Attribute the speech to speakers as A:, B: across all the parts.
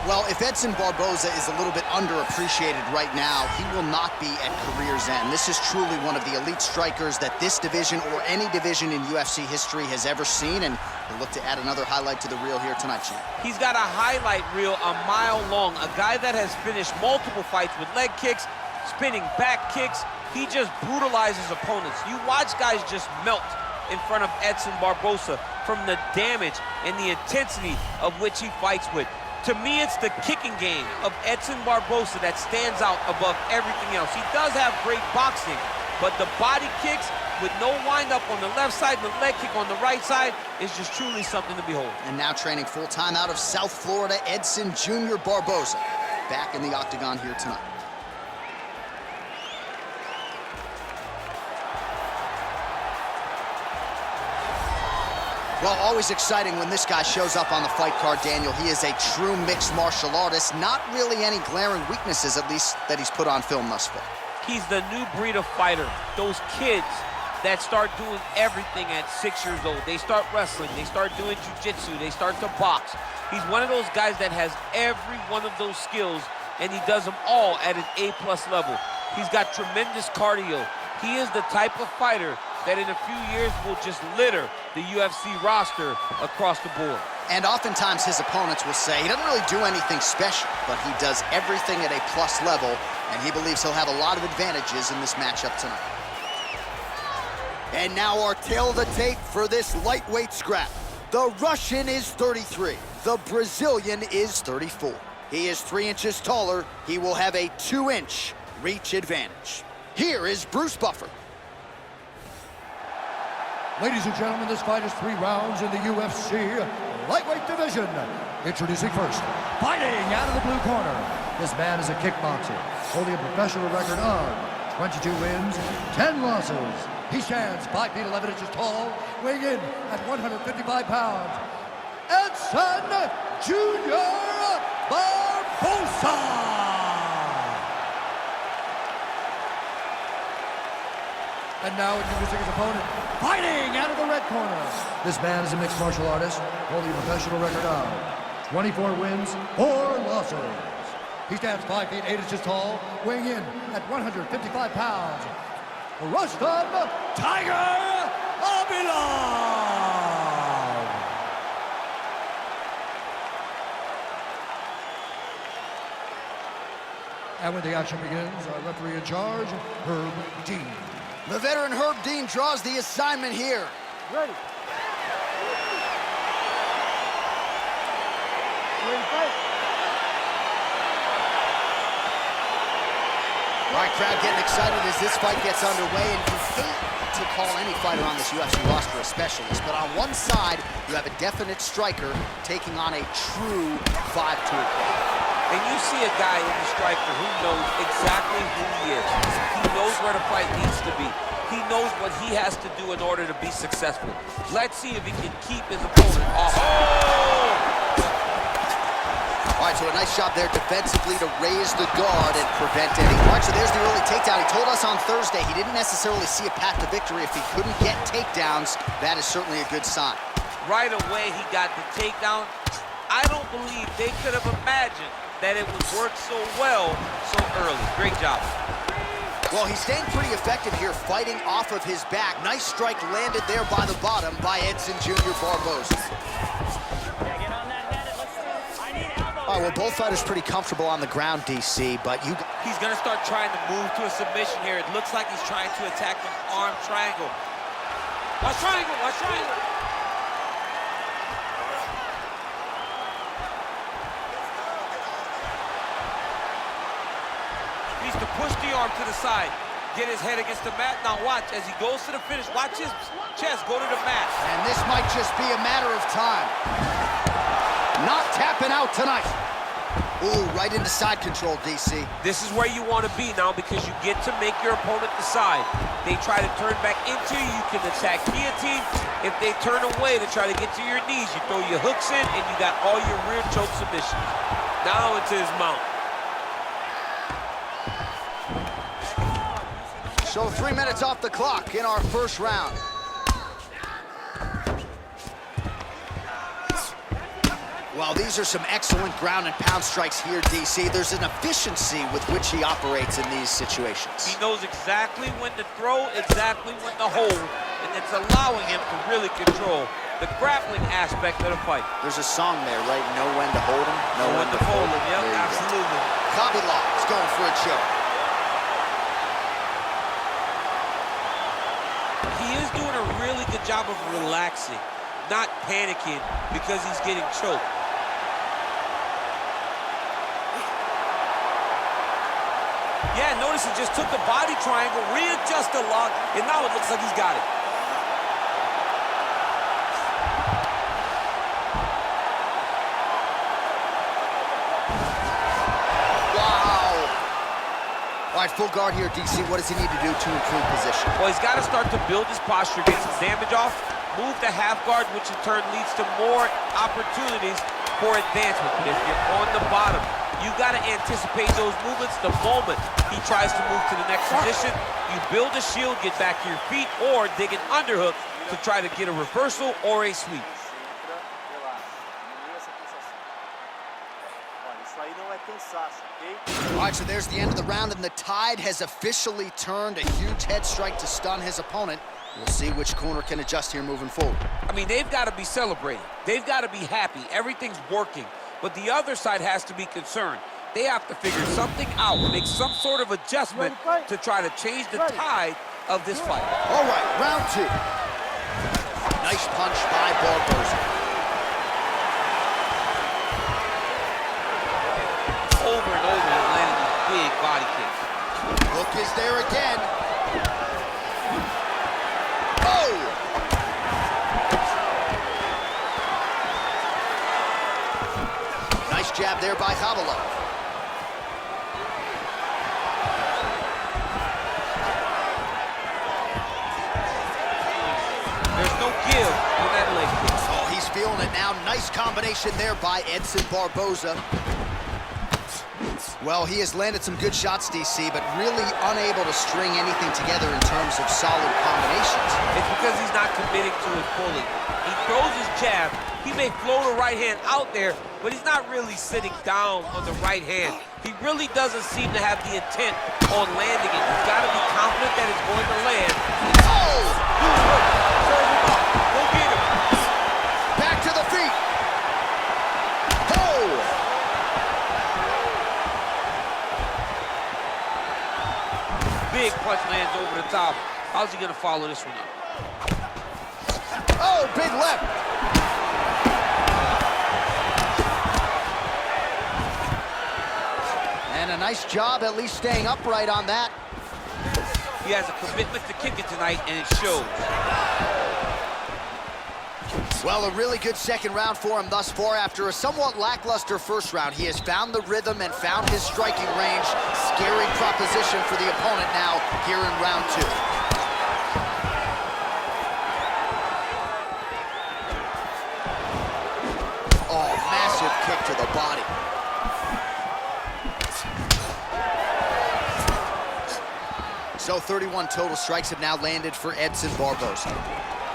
A: Well, if Eddson Barboza is a little bit underappreciated right now, he will not be at career's end. This is truly one of the elite strikers that this division or any division in UFC history has ever seen, and we'll look to add another highlight to the reel here tonight, champ.
B: He's got a highlight reel a mile long, a guy that has finished multiple fights with leg kicks, spinning back kicks. He just brutalizes opponents. You watch guys just melt in front of Eddson Barboza from the damage and the intensity of which he fights with. To me, it's the kicking game of Eddson Barboza that stands out above everything else. He does have great boxing, but the body kicks with no wind-up on the left side and the leg kick on the right side is just truly something to behold.
A: And now training full-time out of South Florida, Eddson Jr. Barboza, back in the octagon here tonight. Well, always exciting when this guy shows up on the fight card, Daniel. He is a true mixed martial artist. Not really any glaring weaknesses, at least, that he's put on film thus far.
B: He's the new breed of fighter. Those kids that start doing everything at 6 years old. They start wrestling, they start doing jiu-jitsu, they start to box. He's one of those guys that has every one of those skills, and he does them all at an A+ level. He's got tremendous cardio. He is the type of fighter that in a few years will just litter the UFC roster across the board.
A: And oftentimes his opponents will say he doesn't really do anything special, but he does everything at a plus level, and he believes he'll have a lot of advantages in this matchup tonight. And now our tail of the tape for this lightweight scrap. The Russian is 33. The Brazilian is 34. He is 3 inches taller. He will have a 2-inch reach advantage. Here is Bruce Buffer.
C: Ladies and gentlemen, this fight is 3 rounds in the UFC lightweight division. Introducing first, fighting out of the blue corner. This man is a kickboxer, holding a professional record of 22 wins, 10 losses. He stands 5 feet 11 inches tall, weighing in at 155 pounds. Eddson Jr. Barboza. And now introducing his opponent, fighting out of the red corner. This man is a mixed martial artist, holding a professional record of 24 wins, 4 losses. He stands 5 feet 8 inches tall, weighing in at 155 pounds. Rustam Tiger Habiliov. And when the action begins, our referee in charge, Herb Dean.
A: The veteran Herb Dean draws the assignment here.
D: Ready. Ready, fight.
A: All right, crowd getting excited as this fight gets underway, and you hate to call any fighter on this UFC roster a specialist, but on one side, you have a definite striker taking on a true 5-tool.
B: And you see a guy in the striker who knows exactly who he is. He knows where the fight needs to be. He knows what he has to do in order to be successful. Let's see if he can keep his opponent off.
A: All right, so a nice job there defensively to raise the guard and prevent any. All right, so there's the early takedown. He told us on Thursday he didn't necessarily see a path to victory if he couldn't get takedowns. That is certainly a good sign.
B: Right away, he got the takedown. I don't believe they could have imagined that it would work so well so early. Great job.
A: Well, he's staying pretty effective here, fighting off of his back. Nice strike landed there by the bottom by Eddson Jr. Barboza. All right, well, both fighters pretty comfortable on the ground, DC, but
B: He's gonna start trying to move to a submission here. It looks like he's trying to attack an arm triangle. Watch triangle, watch triangle. Needs to push the arm to the side, get his head against the mat. Now watch, as he goes to the finish, watch his chest go to the mat.
A: And this might just be a matter of time. Not tapping out tonight. Ooh, right into side control, DC.
B: This is where you want to be now because you get to make your opponent decide. They try to turn back into you, you can attack guillotine. If they turn away to try to get to your knees, you throw your hooks in and you got all your rear choke submissions. Now into his mount.
A: So 3 minutes off the clock in our first round. Well, these are some excellent ground and pound strikes here, DC. There's an efficiency with which he operates in these situations.
B: He knows exactly when to throw, exactly when to hold, and it's allowing him to really control the grappling aspect of the fight.
A: There's a song there, right? Know when to hold him,
B: Know when to fold him. Yep, absolutely.
A: Hhabilov is going for a choke.
B: He is doing a really good job of relaxing, not panicking because he's getting choked. Yeah, notice he just took the body triangle, readjusted a lot, and now it looks like he's got it.
A: All right, full guard here, DC. What does he need to do to improve position?
B: Well, he's got to start to build his posture, get some damage off, move to half guard, which in turn leads to more opportunities for advancement. But if you're on the bottom, you got to anticipate those movements the moment he tries to move to the next position. You build a shield, get back to your feet, or dig an underhook to try to get a reversal or a sweep.
A: All right, so there's the end of the round, and the tide has officially turned. A huge head strike to stun his opponent. We'll see which corner can adjust here moving forward.
B: I mean, they've got to be celebrating. They've got to be happy. Everything's working. But the other side has to be concerned. They have to figure something out, make some sort of adjustment to try to change the tide of this fight.
A: All right, round two. Nice punch by Barboza.
B: Over and over, he's landing these big body kicks.
A: Hook is there again. Oh! Nice jab there by Hhabilov.
B: There's no give on that leg kick.
A: Oh, he's feeling it now. Nice combination there by Edson Barboza. Well, he has landed some good shots, DC, but really unable to string anything together in terms of solid combinations.
B: It's because he's not committing to it fully. He throws his jab. He may float a right hand out there, but he's not really sitting down on the right hand. He really doesn't seem to have the intent on landing it. He's got to be confident that it's going to land.
A: Oh!
B: Serve him up. Go get him.
A: Back to the feet. Oh!
B: Big punch lands over the top. How's he going to follow this one up?
A: Oh, big left. And a nice job at least staying upright on that.
B: He has a commitment to kick it tonight, and it shows.
A: Well, a really good second round for him thus far. After a somewhat lackluster first round, he has found the rhythm and found his striking range. Scary proposition for the opponent now here in round two. Oh, massive kick to the body. So 31 total strikes have now landed for Edson Barboza.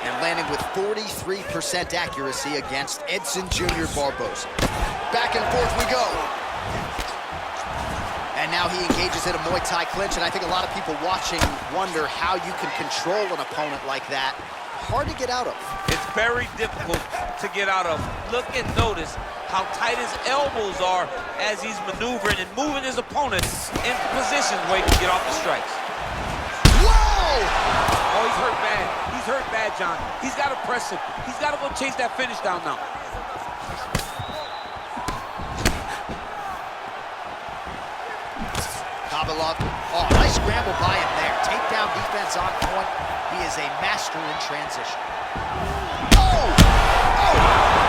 A: And landing with 43% accuracy against Edson Jr. Barboza. Back and forth we go. And now he engages in a Muay Thai clinch, and I think a lot of people watching wonder how you can control an opponent like that. Hard to get out of.
B: It's very difficult to get out of. Look and notice how tight his elbows are as he's maneuvering and moving his opponent in positions where he can get off the strikes.
A: Whoa!
B: Oh, he's hurt bad. He's hurt bad, John. He's got to press him. He's got to go chase that finish down now.
A: Hhabilov. Oh, nice scramble by him there. Takedown defense on point. He is a master in transition. Oh! Oh!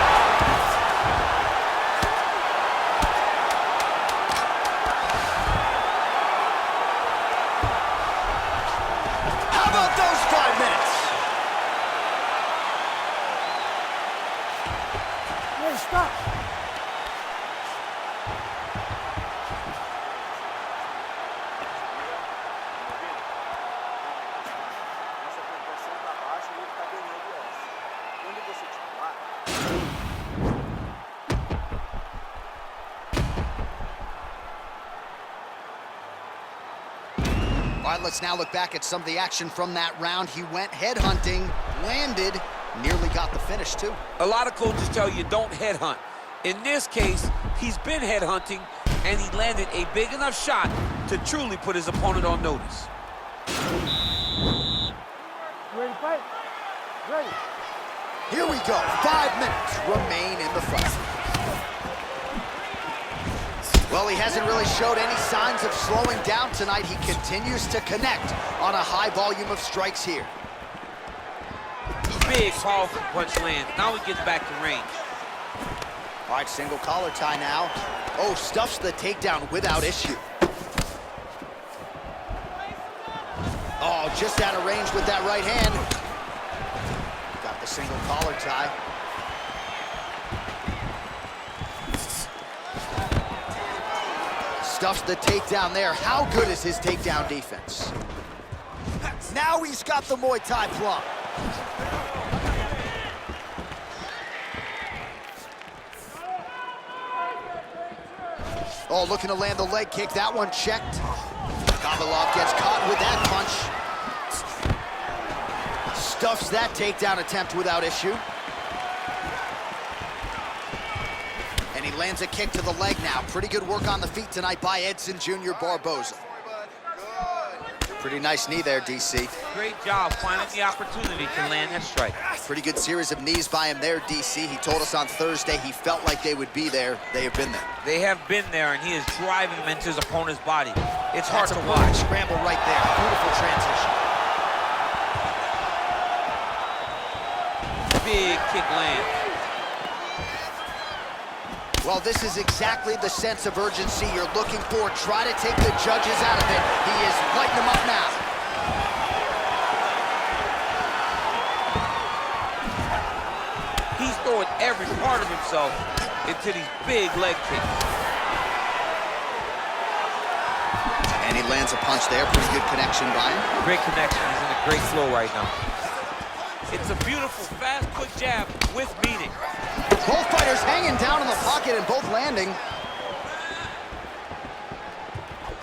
D: Stop. Essa proporção tá baixa e ele tá ganhando essa. Quando você titular,
A: Let's now look back at some of the action from that round. He went headhunting, landed, nearly got the finish, too.
B: A lot of coaches tell you don't headhunt. In this case, he's been headhunting, and he landed a big enough shot to truly put his opponent on notice.
D: Ready to fight? Ready.
A: Here we go. 5 minutes remain in the fight. Well, he hasn't really showed any signs of slowing down tonight. He continues to connect on a high volume of strikes here.
B: Big, powerful punch lands. Now he gets back to range.
A: All right, single collar tie now. Oh, stuffs the takedown without issue. Oh, just out of range with that right hand. Got the single collar tie. Stuffs the takedown there. How good is his takedown defense? Now he's got the Muay Thai plum. Oh, looking to land the leg kick. That one checked. Hабилов gets caught with that punch. Stuffs that takedown attempt without issue. And he lands a kick to the leg now. Pretty good work on the feet tonight by Eddson Jr. Barboza. Pretty nice knee there, DC.
B: Great job finding the opportunity to land that strike.
A: Pretty good series of knees by him there, DC. He told us on Thursday he felt like they would be there. They have been there. They
B: have been there, and he is driving them into his opponent's body. It's hard to watch.
A: Scramble right there. Beautiful transition.
B: Big kick land.
A: Well, this is exactly the sense of urgency you're looking for. Try to take the judges out of it. He is lighting them up now.
B: He's throwing every part of himself into these big leg kicks.
A: And he lands a punch there. Pretty good connection by him.
B: Great connection. He's in a great flow right now. It's a beautiful, fast, quick jab with meaning.
A: Both fighters hanging down in the pocket and both landing.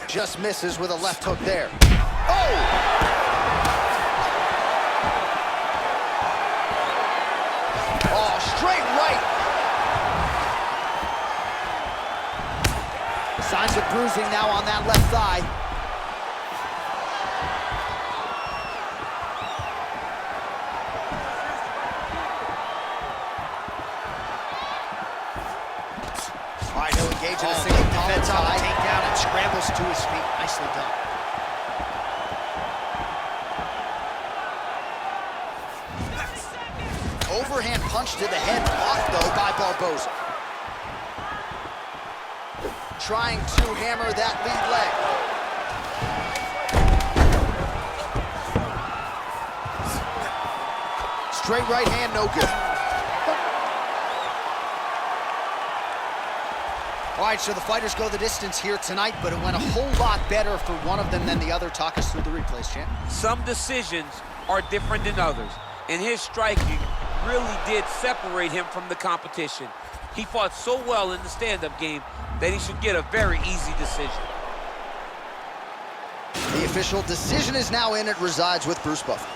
A: Just misses with a left hook there. Oh! Oh, straight right. Signs of bruising now on that left thigh. All right, he'll engage in a single defense on the takedown and scrambles to his feet. Nicely done. Overhand punch to the head, blocked though by Barboza. Trying to hammer that lead leg. Straight right hand, no good. All right, so the fighters go the distance here tonight, but it went a whole lot better for one of them than the other. Talk us through the replays, champ.
B: Some decisions are different than others, and his striking really did separate him from the competition. He fought so well in the stand-up game that he should get a very easy decision.
A: The official decision is now in. It resides with Bruce Buffer.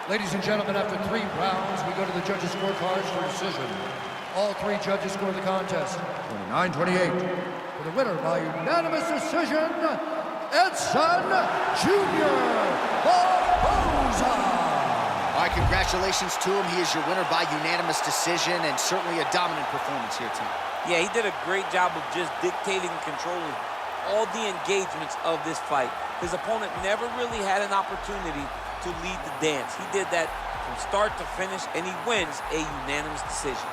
C: Ladies and gentlemen, after 3 rounds, we go to the judges' scorecards for decision. All 3 judges score the contest 29-28. For the winner by unanimous decision, Eddson Jr. Barboza.
A: All right, congratulations to him. He is your winner by unanimous decision and certainly a dominant performance here tonight.
B: Yeah, he did a great job of just dictating and controlling all the engagements of this fight. His opponent never really had an opportunity to lead the dance. He did that from start to finish, and he wins a unanimous decision.